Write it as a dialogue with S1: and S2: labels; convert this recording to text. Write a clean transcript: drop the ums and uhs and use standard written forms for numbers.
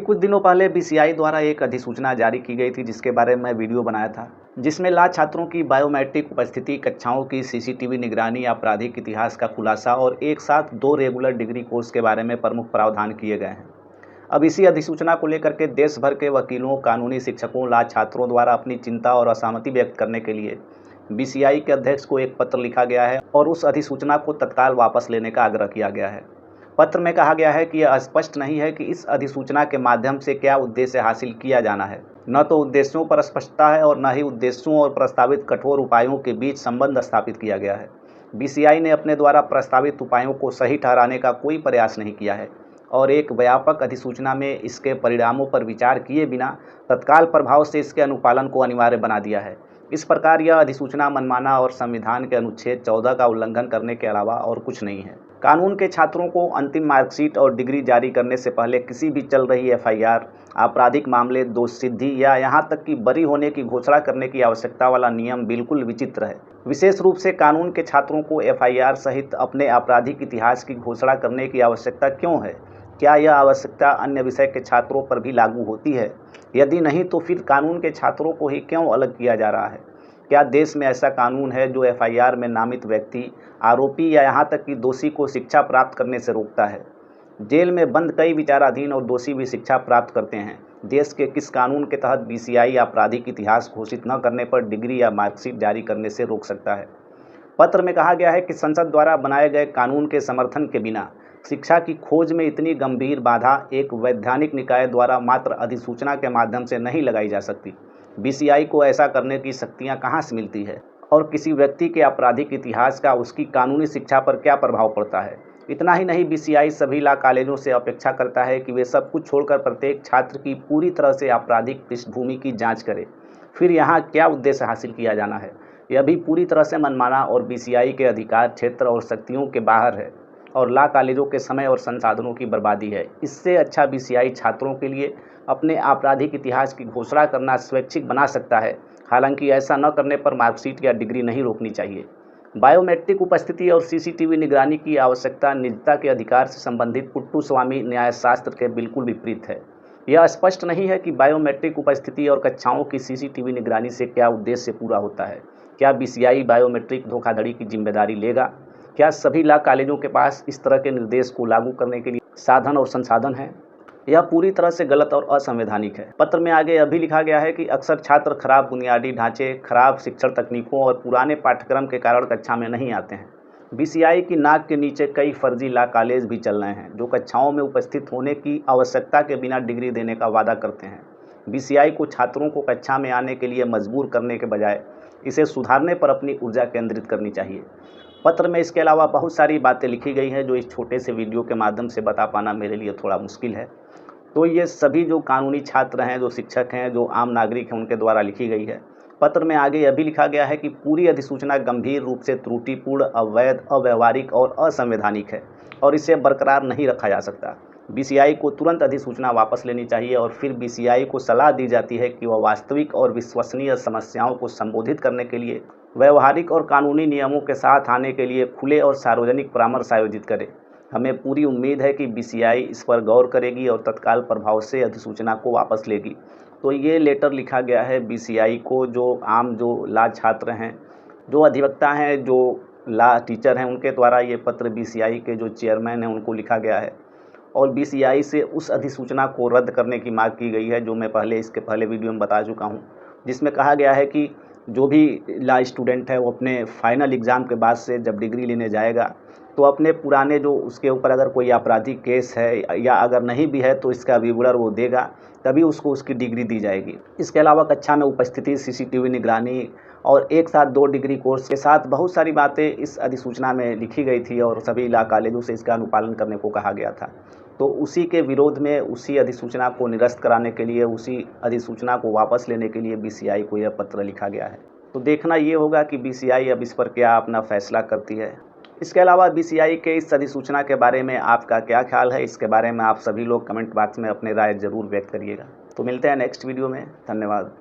S1: कुछ दिनों पहले बीसीआई द्वारा एक अधिसूचना जारी की गई थी जिसके बारे में वीडियो बनाया था, जिसमें ला छात्रों की बायोमेट्रिक उपस्थिति, कक्षाओं की सीसीटीवी निगरानी, आपराधिक इतिहास का खुलासा और एक साथ 2 रेगुलर डिग्री कोर्स के बारे में प्रमुख प्रावधान किए गए हैं। अब इसी अधिसूचना को लेकर के देश भर के वकीलों, कानूनी शिक्षकों, ला छात्रों द्वारा अपनी चिंता और असहमति व्यक्त करने के लिए बीसीआई के अध्यक्ष को एक पत्र लिखा गया है और उस अधिसूचना को तत्काल वापस लेने का आग्रह किया गया है। पत्र में कहा गया है कि यह स्पष्ट नहीं है कि इस अधिसूचना के माध्यम से क्या उद्देश्य हासिल किया जाना है। न तो उद्देश्यों पर स्पष्टता है और न ही उद्देश्यों और प्रस्तावित कठोर उपायों के बीच संबंध स्थापित किया गया है। बीसीआई ने अपने द्वारा प्रस्तावित उपायों को सही ठहराने का कोई प्रयास नहीं किया है और एक व्यापक अधिसूचना में इसके परिणामों पर विचार किए बिना तत्काल प्रभाव से इसके अनुपालन को अनिवार्य बना दिया है। इस प्रकार यह अधिसूचना मनमाना और संविधान के अनुच्छेद 14 का उल्लंघन करने के अलावा और कुछ नहीं है। कानून के छात्रों को अंतिम मार्कशीट और डिग्री जारी करने से पहले किसी भी चल रही एफआईआर, आपराधिक मामले, दोष सिद्धि या यहाँ तक कि बरी होने की घोषणा करने की आवश्यकता वाला नियम बिल्कुल विचित्र है। विशेष रूप से कानून के छात्रों को एफआईआर सहित अपने आपराधिक इतिहास की घोषणा करने की आवश्यकता क्यों है? क्या यह आवश्यकता अन्य विषय के छात्रों पर भी लागू होती है? यदि नहीं तो फिर कानून के छात्रों को ही क्यों अलग किया जा रहा है? क्या देश में ऐसा कानून है जो एफआईआर में नामित व्यक्ति, आरोपी या यहाँ तक कि दोषी को शिक्षा प्राप्त करने से रोकता है? जेल में बंद कई विचाराधीन और दोषी भी शिक्षा प्राप्त करते हैं। देश के किस कानून के तहत बीसीआई आपराधिक इतिहास घोषित न करने पर डिग्री या मार्कशीट जारी करने से रोक सकता है? पत्र में कहा गया है कि संसद द्वारा बनाए गए कानून के समर्थन के बिना शिक्षा की खोज में इतनी गंभीर बाधा एक वैधानिक निकाय द्वारा मात्र अधिसूचना के माध्यम से नहीं लगाई जा सकती। बीसीआई को ऐसा करने की शक्तियां कहां से मिलती है और किसी व्यक्ति के आपराधिक इतिहास का उसकी कानूनी शिक्षा पर क्या प्रभाव पड़ता है? इतना ही नहीं, बीसीआई सभी ला कॉलेजों से अपेक्षा करता है कि वे सब कुछ छोड़कर प्रत्येक छात्र की पूरी तरह से आपराधिक पृष्ठभूमि की जाँच करे। फिर यहाँ क्या उद्देश्य हासिल किया जाना है? यह भी पूरी तरह से मनमाना और बीसीआई के अधिकार क्षेत्र और शक्तियों के बाहर है और ला कॉलेजों के समय और संसाधनों की बर्बादी है। इससे अच्छा बीसीआई छात्रों के लिए अपने आपराधिक इतिहास की घोषणा करना स्वैच्छिक बना सकता है। हालांकि ऐसा न करने पर मार्कशीट या डिग्री नहीं रोकनी चाहिए। बायोमेट्रिक उपस्थिति और सीसीटीवी निगरानी की आवश्यकता निजता के अधिकार से संबंधित पुट्टुस्वामी न्यायशास्त्र के बिल्कुल विपरीत है। यह स्पष्ट नहीं है कि बायोमेट्रिक उपस्थिति और कक्षाओं की सीसीटीवी निगरानी से क्या उद्देश्य पूरा होता है। क्या बीसीआई बायोमेट्रिक धोखाधड़ी की जिम्मेदारी लेगा? क्या सभी ला कॉलेजों के पास इस तरह के निर्देश को लागू करने के लिए साधन और संसाधन हैं? यह पूरी तरह से गलत और असंवैधानिक है। पत्र में आगे यह भी लिखा गया है कि अक्सर छात्र खराब बुनियादी ढांचे, खराब शिक्षण तकनीकों और पुराने पाठ्यक्रम के कारण कक्षा में नहीं आते हैं। बीसीआई की नाक के नीचे कई फर्जी ला कॉलेज भी चल रहे हैं जो कक्षाओं में उपस्थित होने की आवश्यकता के बिना डिग्री देने का वादा करते हैं। बीसीआई को छात्रों को कक्षा में आने के लिए मजबूर करने के बजाय इसे सुधारने पर अपनी ऊर्जा केंद्रित करनी चाहिए। पत्र में इसके अलावा बहुत सारी बातें लिखी गई हैं जो इस छोटे से वीडियो के माध्यम से बता पाना मेरे लिए थोड़ा मुश्किल है। तो ये सभी जो कानूनी छात्र हैं, जो शिक्षक हैं, जो आम नागरिक हैं, उनके द्वारा लिखी गई है। पत्र में आगे यह भी लिखा गया है कि पूरी अधिसूचना गंभीर रूप से त्रुटिपूर्ण, अवैध, अव्यवहारिक और असंवैधानिक है और इसे बरकरार नहीं रखा जा सकता। बीसीआई को तुरंत अधिसूचना वापस लेनी चाहिए और फिर बीसीआई को सलाह दी जाती है कि वह वास्तविक और विश्वसनीय समस्याओं को संबोधित करने के लिए व्यवहारिक और कानूनी नियमों के साथ आने के लिए खुले और सार्वजनिक परामर्श आयोजित करे। हमें पूरी उम्मीद है कि बीसीआई इस पर गौर करेगी और तत्काल प्रभाव से अधिसूचना को वापस लेगी। तो ये लेटर लिखा गया है बीसीआई को, जो ला छात्र हैं, जो अधिवक्ता हैं, जो ला टीचर हैं, उनके द्वारा ये पत्र बीसीआई के जो चेयरमैन हैं उनको लिखा गया है और बीसीआई से उस अधिसूचना को रद्द करने की मांग की गई है जो मैं इसके पहले वीडियो में बता चुका हूँ, जिसमें कहा गया है कि जो भी ला स्टूडेंट है वो अपने फाइनल एग्ज़ाम के बाद से जब डिग्री लेने जाएगा तो अपने पुराने जो उसके ऊपर अगर कोई आपराधिक केस है या अगर नहीं भी है तो इसका विवरण वो देगा, तभी उसको उसकी डिग्री दी जाएगी। इसके अलावा कक्षा में उपस्थिति, सीसीटीवी निगरानी और एक साथ 2 डिग्री कोर्स के साथ बहुत सारी बातें इस अधिसूचना में लिखी गई थी और सभी ला कॉलेजों से इसका अनुपालन करने को कहा गया था। तो उसी के विरोध में, उसी अधिसूचना को निरस्त कराने के लिए, उसी अधिसूचना को वापस लेने के लिए बीसीआई को यह पत्र लिखा गया है। तो देखना ये होगा कि बीसीआई अब इस पर क्या अपना फैसला करती है। इसके अलावा बीसीआई के इस अधिसूचना के बारे में आपका क्या ख्याल है, इसके बारे में आप सभी लोग कमेंट बॉक्स में अपने राय ज़रूर व्यक्त करिएगा। तो मिलते हैं नेक्स्ट वीडियो में। धन्यवाद।